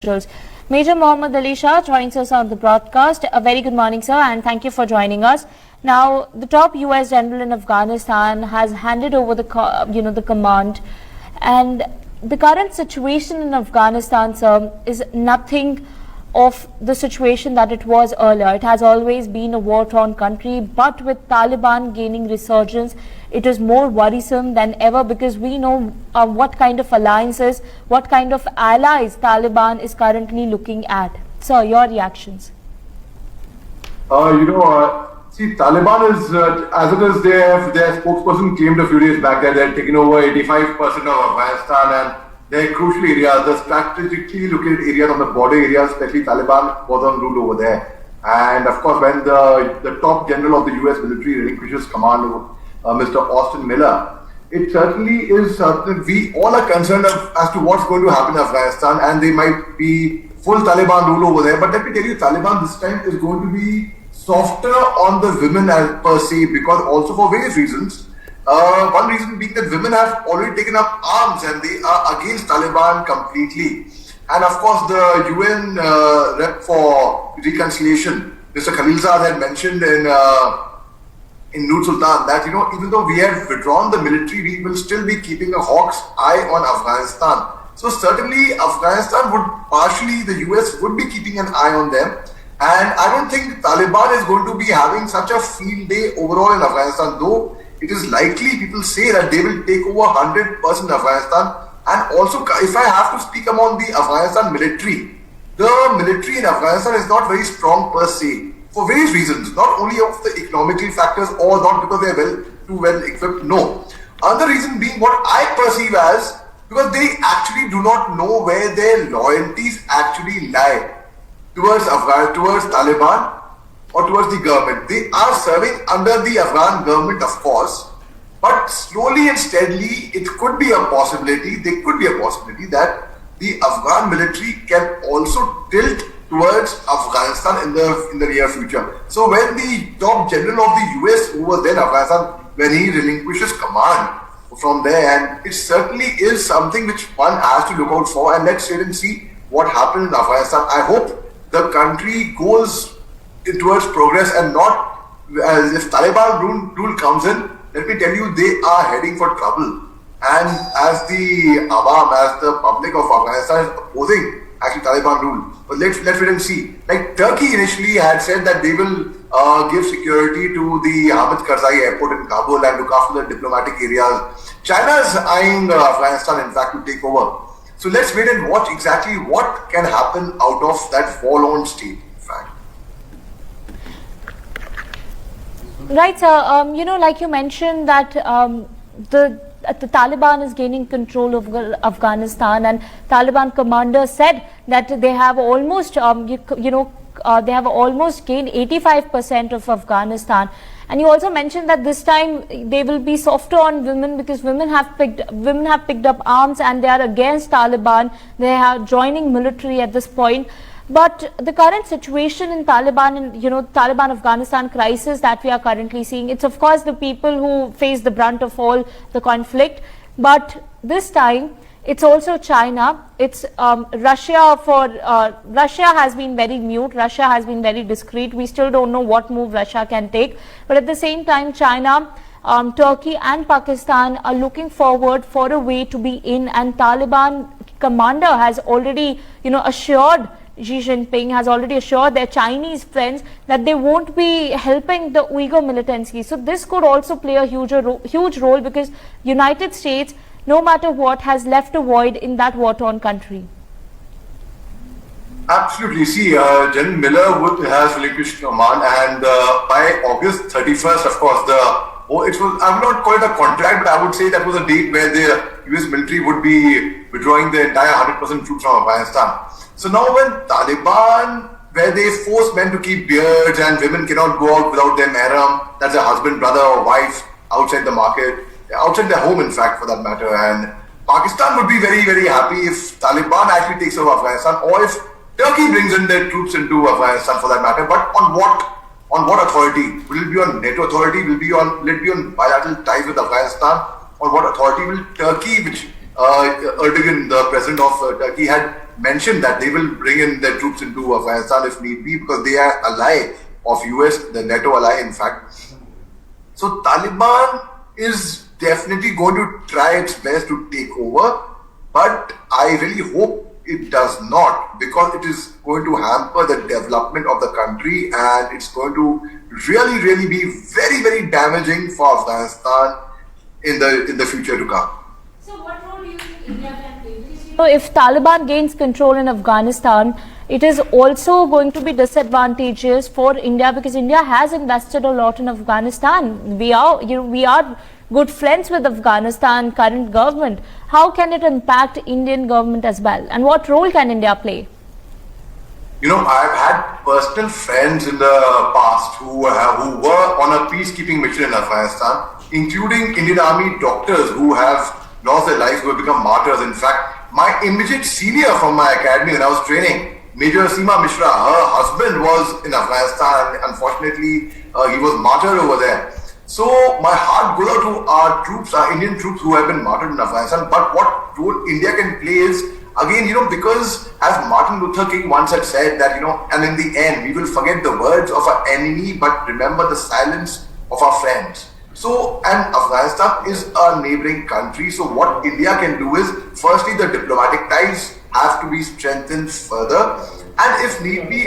individuals. Major Mohammed Ali Shah joins us on the broadcast. A very good morning, sir, and thank you for joining us. Now, the top US general in Afghanistan has handed over the command, and the current situation in Afghanistan, sir, is nothing of the situation that it was earlier. It has always been a war-torn country, but with Taliban gaining resurgence, it is more worrisome than ever because we know what kind of alliances, what kind of allies Taliban is currently looking at. Sir, your reactions? See, Taliban is, as it is, their spokesperson claimed a few days back that they had taken over 85% of Afghanistan and their crucial areas, the strategically located areas on the border areas, especially Taliban was on route over there. And of course, when the top general of the US military relinquishes command, Mr. Austin Miller, it certainly is something we all are concerned as to what's going to happen in Afghanistan, and they might be full Taliban rule over there. But let me tell you, Taliban this time is going to be softer on the women as per se, because also for various reasons. One reason being that women have already taken up arms and they are against Taliban completely. And of course, the UN rep for reconciliation, Mr. Khalilzad, had mentioned in Nur Sultan that, even though we have withdrawn the military, we will still be keeping a hawk's eye on Afghanistan. So certainly Afghanistan the US would be keeping an eye on them. And I don't think Taliban is going to be having such a field day overall in Afghanistan, though it is likely people say that they will take over 100% Afghanistan. And also, if I have to speak among the Afghanistan military, the military in Afghanistan is not very strong per se, for various reasons, not only of the economical factors or not because they are too well equipped, no. Another reason being what I perceive as, because they actually do not know where their loyalties actually lie towards Taliban or towards the government. They are serving under the Afghan government, of course, but slowly and steadily, there could be a possibility that the Afghan military can also tilt towards Afghanistan in the near future. So when the top general of the US who was then Afghanistan, when he relinquishes command from there, and it certainly is something which one has to look out for, and let's wait and see what happens in Afghanistan. I hope the country goes towards progress and not as if Taliban rule comes in. Let me tell you, they are heading for trouble. And as the Awam, as the public of Afghanistan is opposing actually Taliban rule. But let's wait and see. Like Turkey initially had said that they will give security to the Hamid Karzai airport in Kabul and look after the diplomatic areas. China is eyeing Afghanistan, in fact, to take over. So let's wait and watch exactly what can happen out of that forlorn state, in fact. Right, sir. Like you mentioned that the Taliban is gaining control of Afghanistan, and Taliban commander said that they have almost, they have almost gained 85% of Afghanistan. And you also mentioned that this time they will be softer on women because women have picked up arms and they are against Taliban. They are joining military at this point. But the current situation in Taliban Afghanistan crisis that we are currently seeing, it's of course the people who face the brunt of all the conflict. But this time, it's also China, it's Russia. Russia has been very mute, Russia has been very discreet. We still don't know what move Russia can take. But at the same time, China, Turkey and Pakistan are looking forward for a way to be in, and Taliban commander has already, assured Xi Jinping, has already assured their Chinese friends that they won't be helping the Uyghur militancy. So this could also play a huge role because United States, no matter what, has left a void in that war-torn country. Absolutely. See, General Miller has relinquished command, and by August 31st, of course, I would not call it a contract, but I would say that was a date where the US military would be withdrawing the entire 100% troops from Afghanistan. So now when Taliban, where they force men to keep beards and women cannot go out without their mahram, that's their husband, brother or wife, outside the market, outside their home in fact for that matter, and Pakistan would be very, very happy if Taliban actually takes over Afghanistan, or if Turkey brings in their troops into Afghanistan for that matter. But on what authority? Will it be on NATO authority? Will it be on bilateral ties with Afghanistan? On what authority will Turkey, which Erdogan, the president of Turkey, had mentioned that they will bring in their troops into Afghanistan if need be, because they are ally of US, the NATO ally, in fact. So Taliban is definitely going to try its best to take over, but I really hope it does not, because it is going to hamper the development of the country, and it's going to really be very, very damaging for Afghanistan in the future to come. So what role do you think India can play? So if Taliban gains control in Afghanistan, it is also going to be disadvantageous for India, because India has invested a lot in Afghanistan. We are good friends with Afghanistan current government. How can it impact Indian government as well? And what role can India play? I've had personal friends in the past who were on a peacekeeping mission in Afghanistan, including Indian Army doctors who have lost their lives, who have become martyrs. In fact, my immediate senior from my academy when I was training, Major Seema Mishra, her husband was in Afghanistan. Unfortunately, he was martyred over there. So my heart goes out to our troops, our Indian troops who have been martyred in Afghanistan. But what role India can play is, again, because as Martin Luther King once had said that, and in the end, we will forget the words of our enemy, but remember the silence of our friends. So, and Afghanistan is a neighboring country. So what India can do is, firstly, the diplomatic ties have to be strengthened further. And if need be,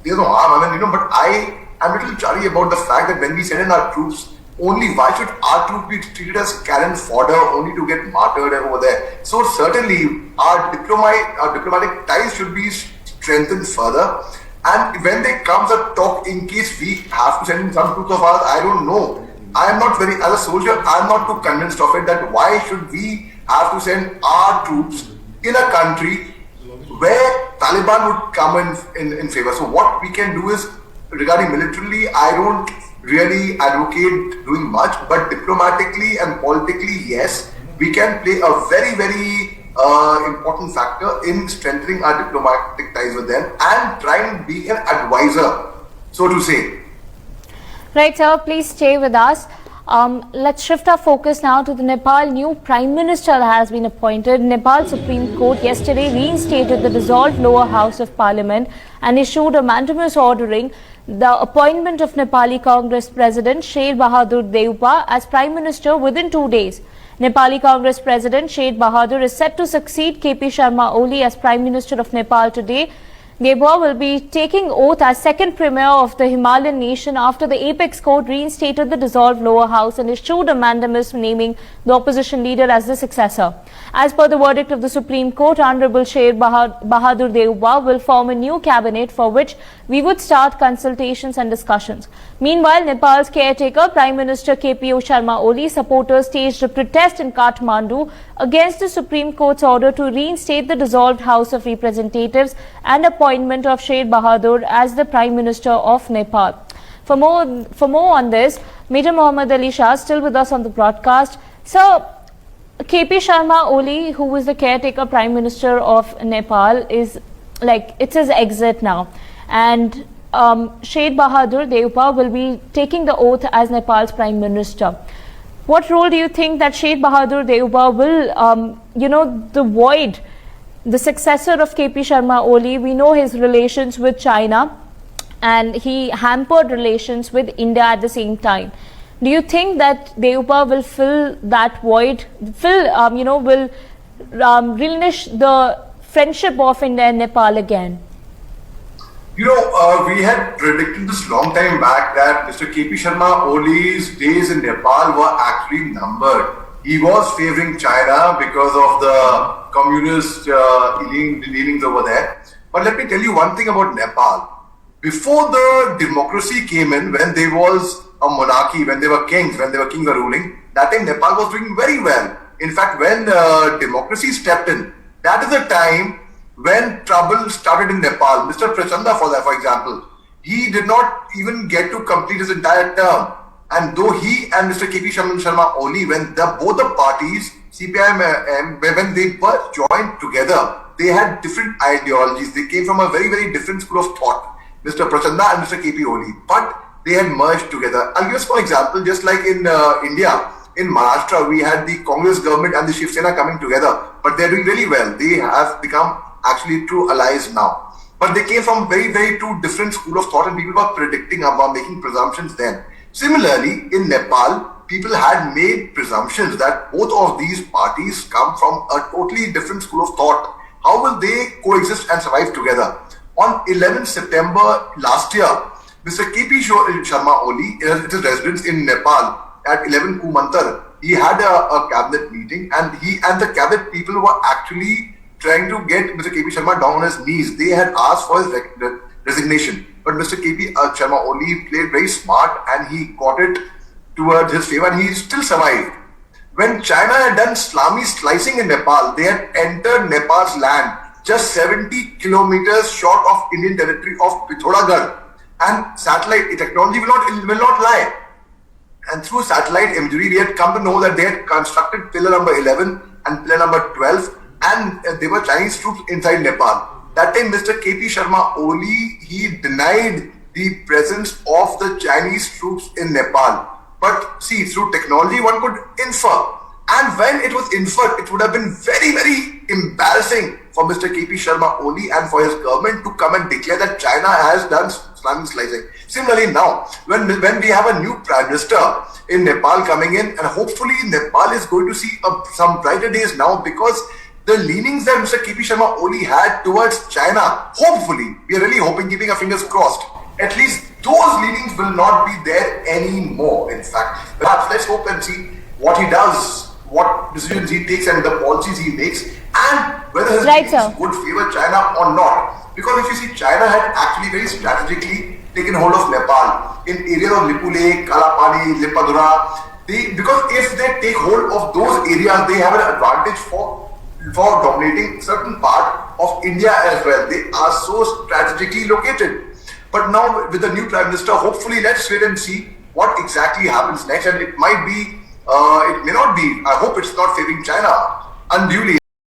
there's no harm. But I am a little chary about the fact that when we send in our troops, why should our troops be treated as cannon fodder only to get martyred over there? So certainly our diplomatic ties should be strengthened further. And when there comes a talk, in case we have to send in some troops of ours, I don't know. I am not as a soldier, I am not too convinced of it, that why should we have to send our troops in a country where Taliban would come in favor. So what we can do is, regarding militarily, I don't really advocate doing much, but diplomatically and politically, yes, we can play a very important factor in strengthening our diplomatic ties with them and trying to be an advisor, so to say. Right, sir, please stay with us. Let's shift our focus now to the Nepal. New Prime Minister has been appointed. Nepal Supreme Court yesterday reinstated the dissolved lower house of Parliament and issued a mandamus ordering the appointment of Nepali Congress President Sher Bahadur Deuba as Prime Minister within 2 days. Nepali Congress President Sher Bahadur is set to succeed KP Sharma Oli as Prime Minister of Nepal today. Deuba will be taking oath as second premier of the Himalayan nation after the apex court reinstated the dissolved lower house and issued a mandamus naming the opposition leader as the successor. As per the verdict of the Supreme Court, Honorable Sher Bahadur Deuba will form a new cabinet for which we would start consultations and discussions. Meanwhile, Nepal's caretaker Prime Minister KP Sharma Oli supporters staged a protest in Kathmandu against the Supreme Court's order to reinstate the dissolved House of Representatives and appointment of Sher Bahadur as the Prime Minister of Nepal. For more on this, Major Mohammed Ali Shah still with us on the broadcast. So, KP Sharma Oli, who was the caretaker Prime Minister of Nepal, is it's his exit now, and Sher Bahadur Deuba will be taking the oath as Nepal's Prime Minister. What role do you think that Sher Bahadur Deuba will, the successor of KP Sharma Oli? We know his relations with China, and he hampered relations with India at the same time. Do you think that Deuba will fill that void, will replenish the friendship of India and Nepal again? We had predicted this long time back that Mr. KP Sharma Oli's days in Nepal were actually numbered. He was favoring China because of the communist leanings over there. But let me tell you one thing about Nepal. Before the democracy came in, when there was a monarchy, when they were kings were ruling, that time Nepal was doing very well. In fact, when democracy stepped in, that is the time when trouble started in Nepal. Mr. Prachanda, for example, he did not even get to complete his entire term. And though he and Mr. KP Sharma Oli, when both the parties, CPI, when they were joined together, they had different ideologies. They came from a very different school of thought, Mr. Prachanda and Mr. KP Oli. But they had merged together. I'll give for example, just like in India, in Maharashtra, we had the Congress government and the Shiv Sena coming together, but they're doing really well. They have become actually true allies now. But they came from very, very two different school of thought, and people were predicting, were making presumptions then. Similarly, in Nepal, people had made presumptions that both of these parties come from a totally different school of thought. How will they coexist and survive together? On 11th September last year, Mr. KP Sharma Oli, at his residence in Nepal at 11 Kumantar, he had a cabinet meeting, and he and the cabinet people were actually trying to get Mr. KP Sharma down on his knees. They had asked for his resignation, but Mr. KP Sharma Oli played very smart, and he got it towards his favor, and he still survived. When China had done Islami slicing in Nepal, they had entered Nepal's land just 70 kilometers short of Indian territory of Pithoragarh, and satellite technology will not lie. And through satellite imagery, we had come to know that they had constructed pillar number 11 and pillar number 12, and they were Chinese troops inside Nepal. That time, Mr. KP Sharma Oli, he denied the presence of the Chinese troops in Nepal. But see, through technology, one could infer. And when it was inferred, it would have been very, very embarrassing for Mr. KP Sharma Oli and for his government to come and declare that China has done Islamic slicing. Similarly now, when we have a new Prime Minister in Nepal coming in, and hopefully Nepal is going to see some brighter days now, because the leanings that Mr. KP Sharma Oli had towards China, hopefully, we are really hoping, keeping our fingers crossed, at least those leanings will not be there anymore. In fact, perhaps let's hope and see what he does, what decisions he takes and the policies he makes, and whether his leanings would favor China or not. Because if you see, China had actually very strategically taken hold of Nepal in areas of Lipule, Kalapani, Lipadura. Because if they take hold of those areas, they have an advantage for dominating certain part of India as well. They are so strategically located. But now with the new Prime Minister, hopefully let's wait and see what exactly happens next. And it might be, it may not be, I hope it's not favoring China unduly.